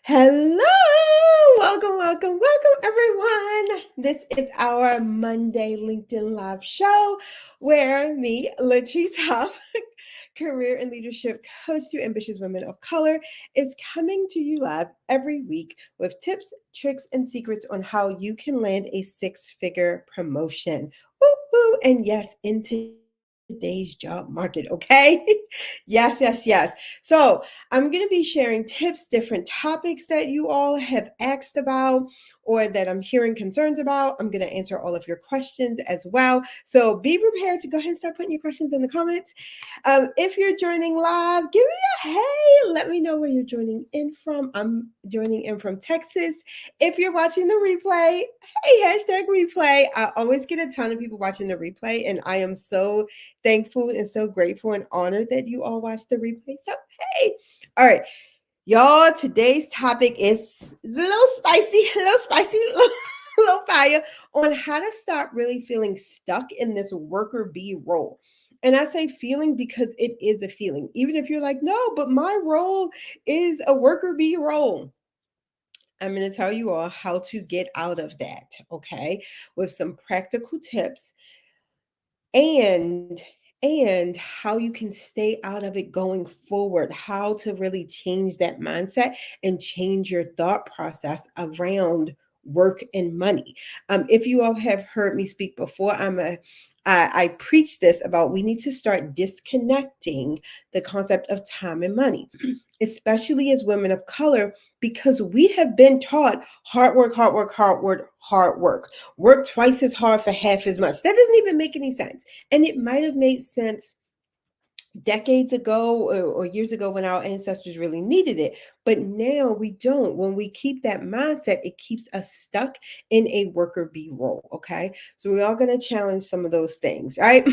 Hello, welcome, everyone. This is our Monday LinkedIn Live show where me, Latrice Huff, career and leadership coach to ambitious women of color, is coming to you live every week with tips, tricks, and secrets on how you can land a six-figure promotion. Woo woo! And yes, in today's job market, okay? yes. So I'm going to be sharing tips, different topics that you all have asked about or that I'm hearing concerns about. I'm going to answer all of your questions as well. So be prepared to go ahead and start putting your questions in the comments. If you're joining live, give me a hey. Let me know where you're joining in from. I'm joining in from Texas. If you're watching the replay, hey, hashtag replay. I always get a ton of people watching the replay, and I am so thankful and so grateful and honored that you all watch the replay. So, hey, all right, y'all, today's topic is a little spicy, a little fire on how to stop really feeling stuck in this worker bee role. And I say feeling because it is a feeling. Even if you're like, no, but my role is a worker bee role. I'm going to tell you all how to get out of that, okay? With some practical tips and how you can stay out of it going forward, how to really change that mindset and change your thought process around work and money. If you all have heard me speak before, I preach this about we need to start disconnecting the concept of time and money, especially as women of color, because we have been taught hard work, hard work, hard work, hard work. Work twice as hard for half as much. That doesn't even make any sense. And it might have made sense decades ago or years ago when our ancestors really needed it. But now we don't. When we keep that mindset, it keeps us stuck in a worker bee role. Okay. So we're all going to challenge some of those things, right?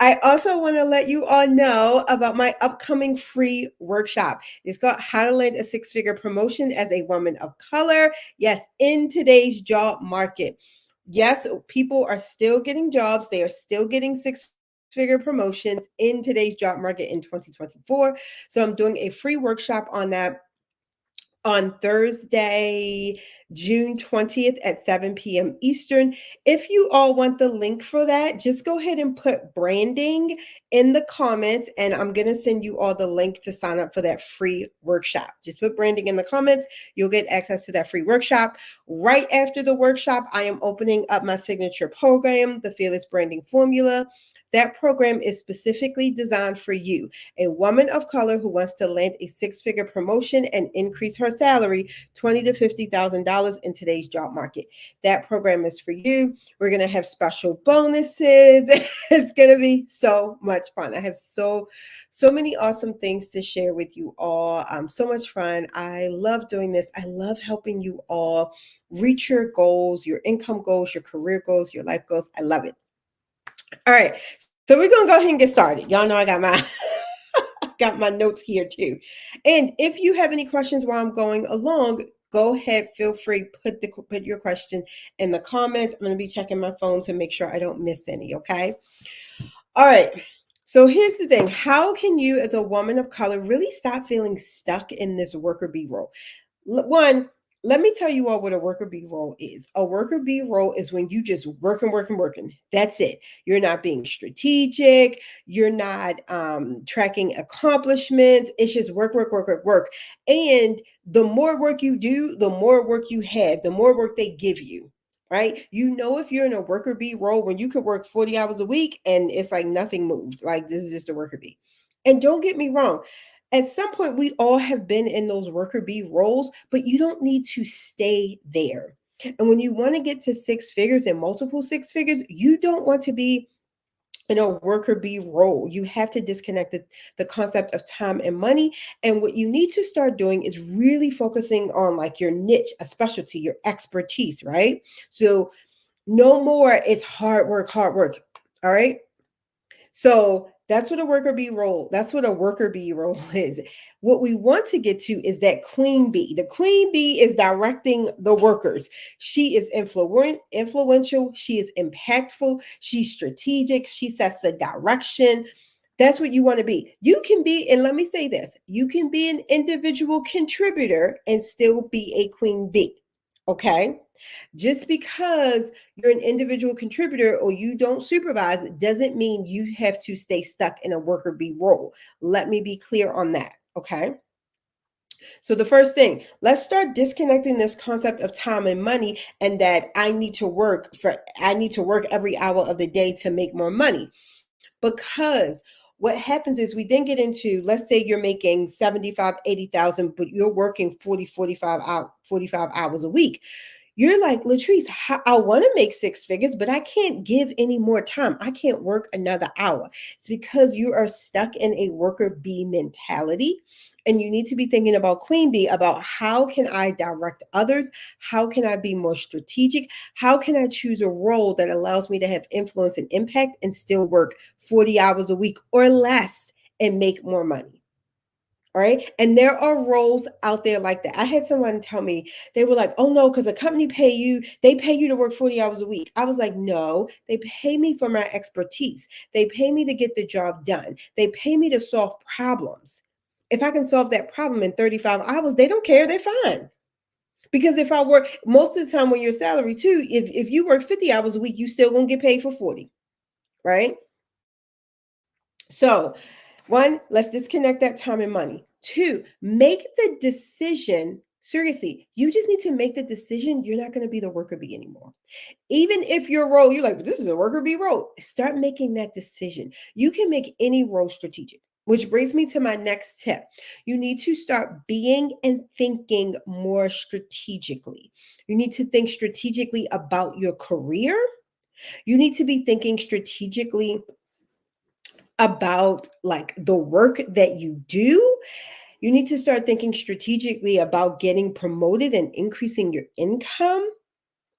I also want to let you all know about my upcoming free workshop. It's called How to Land a Six-Figure Promotion as a Woman of Color. Yes, in today's job market. Yes, people are still getting jobs. They are still getting six-figure promotions in today's job market in 2024. So I'm doing a free workshop on that on Thursday, June 20th at 7 p.m. Eastern. If you all want the link for that, just go ahead and put branding in the comments, and I'm going to send you all the link to sign up for that free workshop. Just put branding in the comments. You'll get access to that free workshop. Right after the workshop, I am opening up my signature program, the Fearless Branding Formula. That program is specifically designed for you, a woman of color who wants to land a six-figure promotion and increase her salary $20,000 to $50,000 in today's job market. That program is for you. We're going to have special bonuses. It's going to be so much fun. I have so many awesome things to share with you all. So much fun. I love doing this. I love helping you all reach your goals, your income goals, your career goals, your life goals. I love it. All right, so we're gonna go ahead and get started. Y'all know I got my got my notes here too. And if you have any questions while I'm going along, go ahead. Feel free put your question in the comments. I'm gonna be checking my phone to make sure I don't miss any. Okay. All right. So here's the thing: how can you, as a woman of color, really stop feeling stuck in this worker bee role? One, let me tell you all what a worker bee role is. A worker bee role is when you just working. That's it. You're not being strategic. You're not tracking accomplishments. It's just work. And the more work you do, the more work you have, the more work they give you. Right? You know, if you're in a worker bee role when you could work 40 hours a week and it's like nothing moved, like this is just a worker bee. And don't get me wrong, at some point we all have been in those worker bee roles, but you don't need to stay there. And when you want to get to six figures and multiple six figures, you don't want to be in a worker bee role. You have to disconnect the concept of time and money. And what you need to start doing is really focusing on like your niche, a specialty, your expertise, right? So no more it's hard work. All right. So that's what a worker bee role. That's what a worker bee role is. What we want to get to is that queen bee. The queen bee is directing the workers. She is influential. She is impactful. She's strategic. She sets the direction. That's what you want to be. You can be, and let me say this, you can be an individual contributor and still be a queen bee. Okay. Just because you're an individual contributor or you don't supervise doesn't mean you have to stay stuck in a worker bee role. Let me be clear on that. Okay. So the first thing, let's start disconnecting this concept of time and money and that I need to work every hour of the day to make more money. Because what happens is we then get into, let's say you're making 75, 80,000, but you're working 40, 45 hours a week. You're like, Latrice, I want to make six figures, but I can't give any more time. I can't work another hour. It's because you are stuck in a worker bee mentality. And you need to be thinking about queen bee, about how can I direct others? How can I be more strategic? How can I choose a role that allows me to have influence and impact and still work 40 hours a week or less and make more money? All right. And there are roles out there like that. I had someone tell me, they were like, oh no, because a company they pay you to work 40 hours a week. I was like, no, they pay me for my expertise. They pay me to get the job done. They pay me to solve problems. If I can solve that problem in 35 hours, they don't care. They're fine. Because if I work most of the time when you're salary too, if you work 50 hours a week, you still gonna get paid for 40, right? So, one, let's disconnect that time and money. Two, make the decision. Seriously, you just need to make the decision you're not going to be the worker bee anymore. Even if your role, you're like, but this is a worker bee role. Start making that decision. You can make any role strategic, which brings me to my next tip. You need to start being and thinking more strategically. You need to think strategically about your career. You need to be thinking strategically about like the work that you do. You need to start thinking strategically about getting promoted and increasing your income,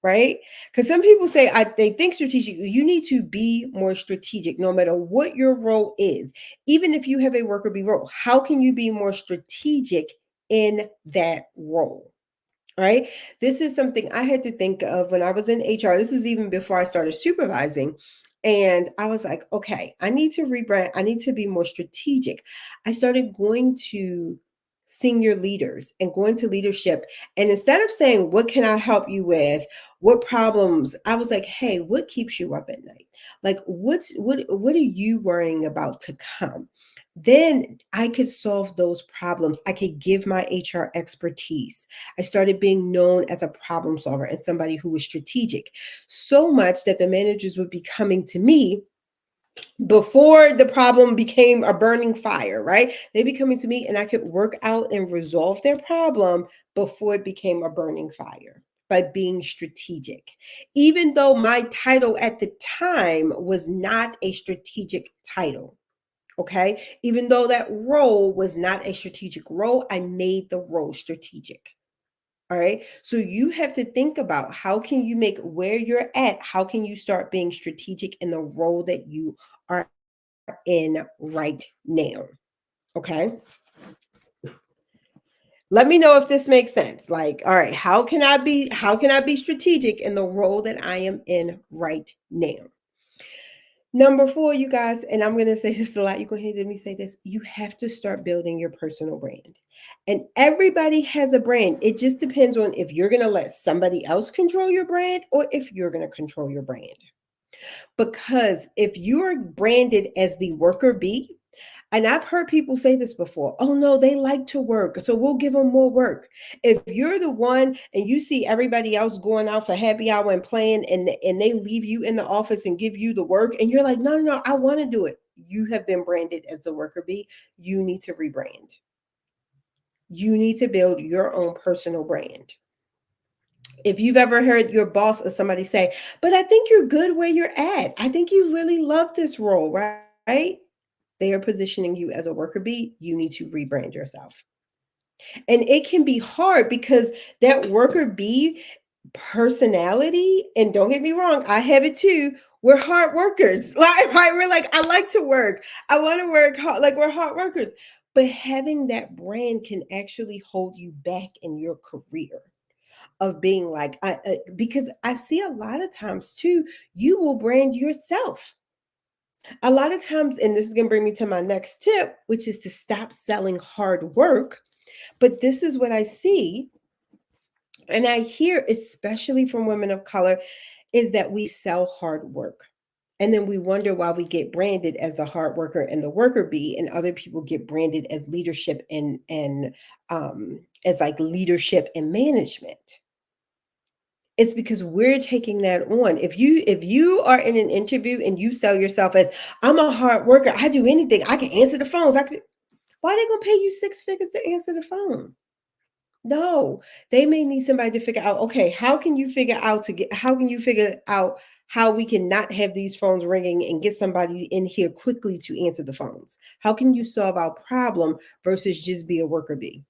right? Because some people say they think strategically. You need to be more strategic no matter what your role is. Even if you have a worker bee role, how can you be more strategic in that role? Right. This is something I had to think of when I was in HR. This is even before I started supervising. And I was like, okay, I need to rebrand. I need to be more strategic. I started going to senior leaders and going to leadership. And instead of saying, what can I help you with? What problems? I was like, hey, what keeps you up at night? Like, what are you worrying about to come? Then I could solve those problems. I could give my HR expertise. I started being known as a problem solver and somebody who was strategic, so much that the managers would be coming to me before the problem became a burning fire, right? They'd be coming to me and I could work out and resolve their problem before it became a burning fire by being strategic. Even though my title at the time was not a strategic title. Okay. Even though that role was not a strategic role, I made the role strategic. All right. So you have to think about how can you make where you're at, how can you start being strategic in the role that you are in right now. Okay. Let me know if this makes sense. Like, all right, how can I be strategic in the role that I am in right now? Number four, you guys, and I'm going to say this a lot. You're going to hear me say this. You have to start building your personal brand. And everybody has a brand. It just depends on if you're going to let somebody else control your brand or if you're going to control your brand. Because if you're branded as the worker bee, and I've heard people say this before, oh no, they like to work, so we'll give them more work. If you're the one and you see everybody else going out for happy hour and playing and they leave you in the office and give you the work and you're like, no, no, no, I want to do it. You have been branded as the worker bee. You need to rebrand. You need to build your own personal brand. If you've ever heard your boss or somebody say, but I think you're good where you're at. I think you really love this role, right? They are positioning you as a worker bee. You need to rebrand yourself. And it can be hard because that worker bee personality, and don't get me wrong, I have it too. We're hard workers. Like, right? We're like, I like to work. I want to work hard. Like, we're hard workers. But having that brand can actually hold you back in your career of being like, because I see a lot of times too, you will brand yourself. A lot of times, and this is going to bring me to my next tip, which is to stop selling hard work. But this is what I see and I hear, especially from women of color, is that we sell hard work. And then we wonder why we get branded as the hard worker and the worker bee, and other people get branded as leadership and as like leadership and management. It's because we're taking that on. If you are in an interview and you sell yourself as I'm a hard worker, I do anything, I can answer the phones. Why are they gonna pay you six figures to answer the phone? No, they may need somebody to figure out, okay, how can you figure out how we can not have these phones ringing and get somebody in here quickly to answer the phones? How can you solve our problem versus just be a worker bee?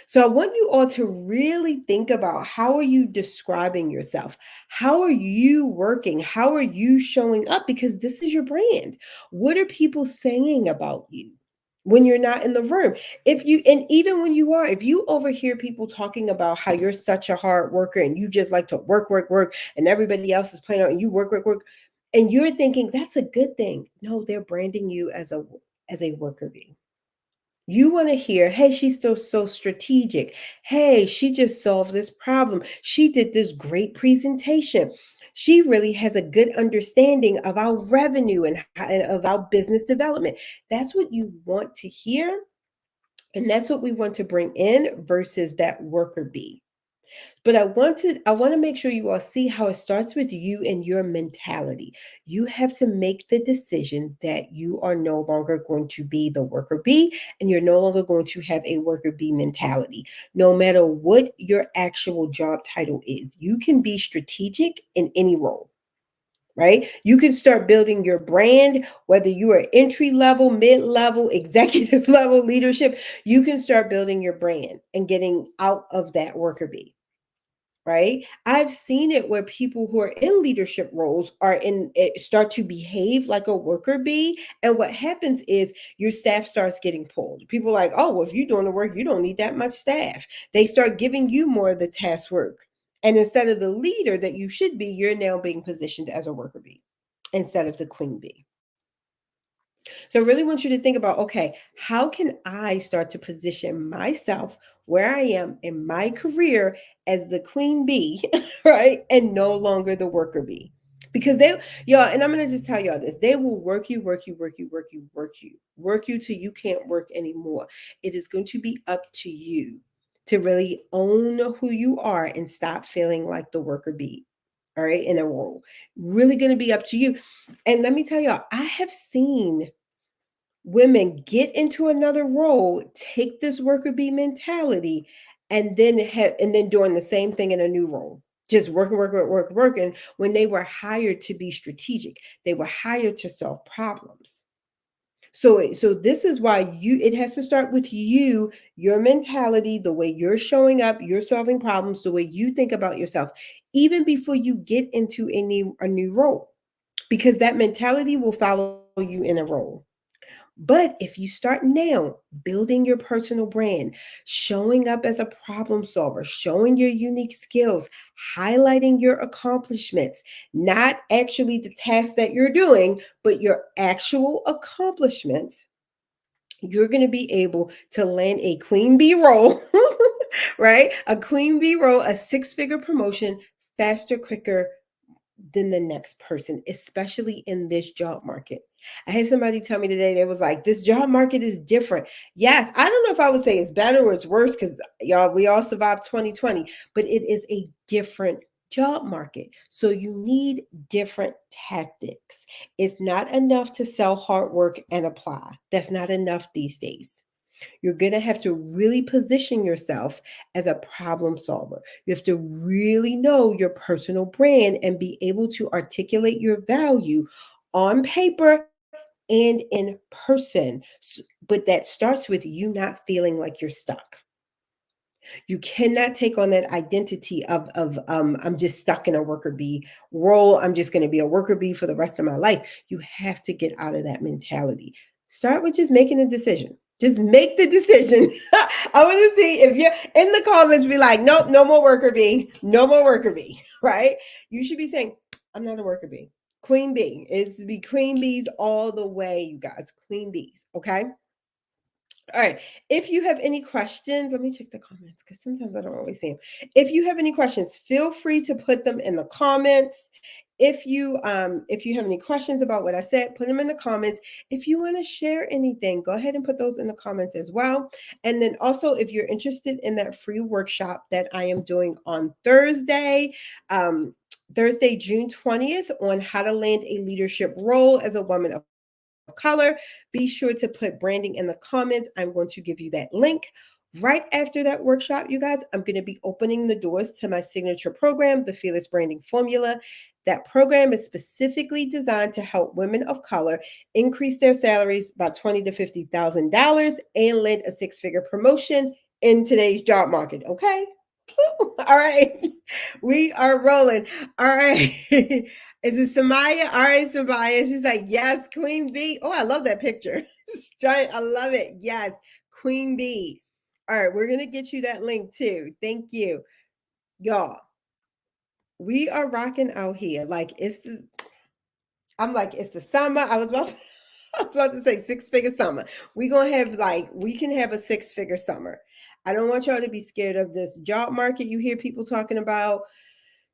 So I want you all to really think about, how are you describing yourself? How are you working? How are you showing up? Because this is your brand. What are people saying about you when you're not in the room? And even when you are, if you overhear people talking about how you're such a hard worker and you just like to work, work, work, and everybody else is playing out and you work, work, work, and you're thinking that's a good thing. No, they're branding you as a worker bee. You want to hear, hey, she's still so strategic. Hey, she just solved this problem. She did this great presentation. She really has a good understanding of our revenue and of our business development. That's what you want to hear. And that's what we want to bring in versus that worker bee. But I want to make sure you all see how it starts with you and your mentality. You have to make the decision that you are no longer going to be the worker bee, and you're no longer going to have a worker bee mentality. No matter what your actual job title is, you can be strategic in any role. Right? You can start building your brand, whether you are entry level, mid level, executive level leadership. You can start building your brand and getting out of that worker bee. Right? I've seen it where people who are in leadership roles are in it start to behave like a worker bee. And what happens is your staff starts getting pulled. People are like, oh, well, if you're doing the work, you don't need that much staff. They start giving you more of the task work. And instead of the leader that you should be, you're now being positioned as a worker bee instead of the queen bee. So I really want you to think about, okay, how can I start to position myself where I am in my career as the queen bee, right? And no longer the worker bee. Because y'all, and I'm gonna just tell y'all this, they will work you, work you, work you, work you, work you till you can't work anymore. It is going to be up to you to really own who you are and stop feeling like the worker bee. All right, in a role. Really gonna be up to you. And let me tell y'all, I have seen women get into another role, take this worker bee mentality, and then doing the same thing in a new role. Just working, working, working, working when they were hired to be strategic. They were hired to solve problems. So this is why it has to start with you, your mentality, the way you're showing up, you're solving problems, the way you think about yourself, even before you get into a new role. Because that mentality will follow you in a role. But if you start now building your personal brand, showing up as a problem solver, showing your unique skills, highlighting your accomplishments, not actually the tasks that you're doing, but your actual accomplishments, you're going to be able to land a queen bee role, right? A queen bee role, a six-figure promotion faster, quicker, than the next person, especially in this job market. I had somebody tell me today, they was like, this job market is different. Yes, I don't know if I would say it's better or it's worse because y'all, we all survived 2020, but it is a different job market. So you need different tactics. It's not enough to sell hard work and apply. That's not enough these days. You're going to have to really position yourself as a problem solver. You have to really know your personal brand and be able to articulate your value on paper and in person. But that starts with you not feeling like you're stuck. You cannot take on that identity of I'm just stuck in a worker bee role. I'm just going to be a worker bee for the rest of my life. You have to get out of that mentality. Start with just making a decision. Just make the decision. I want to see if you're in the comments, be like, nope, no more worker bee, no more worker bee, right? You should be saying, I'm not a worker bee. Queen bee. It's to be queen bees all the way, you guys. Queen bees. Okay. All right. If you have any questions, let me check the comments because sometimes I don't always see them. If you have any questions, feel free to put them in the comments. If you have any questions about what I said, put them in the comments. If you want to share anything, go ahead and put those in the comments as well. And then also, if you're interested in that free workshop that I am doing on Thursday, June 20th, on how to land a leadership role as a woman of color, be sure to put branding in the comments. I'm going to give you that link. Right after that workshop, you guys, I'm going to be opening the doors to my signature program, the Fearless Branding Formula. That program is specifically designed to help women of color increase their salaries by $20,000 to $50,000 and land a six-figure promotion in today's job market. Okay. All right. We are rolling. All right. Is it Samaya? All right, Samaya. She's like, yes, Queen Bee. Oh, I love that picture. Giant. I love it. Yes, Queen Bee. All right, we're going to get you that link too. Thank you. Y'all, we are rocking out here. I'm like, it's the summer. I was about to say six-figure summer. We can have a six-figure summer. I don't want y'all to be scared of this job market you hear people talking about.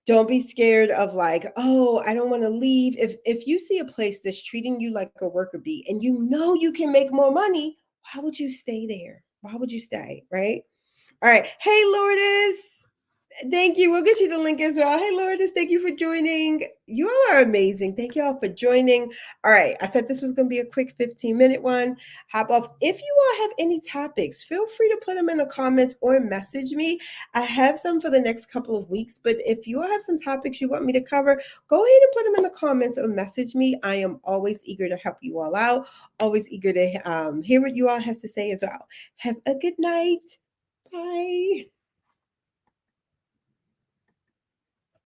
Don't be scared of like, oh, I don't want to leave. If you see a place that's treating you like a worker bee and you know you can make more money, why would you stay there? Why would you stay? Right? All right. Hey, Lourdes. Thank you. We'll get you the link as well. Hey, Lourdes, thank you for joining. You all are amazing. Thank you all for joining. All right. I said this was going to be a quick 15-minute one. Hop off. If you all have any topics, feel free to put them in the comments or message me. I have some for the next couple of weeks, but if you all have some topics you want me to cover, go ahead and put them in the comments or message me. I am always eager to help you all out, always eager to hear what you all have to say as well. Have a good night. Bye.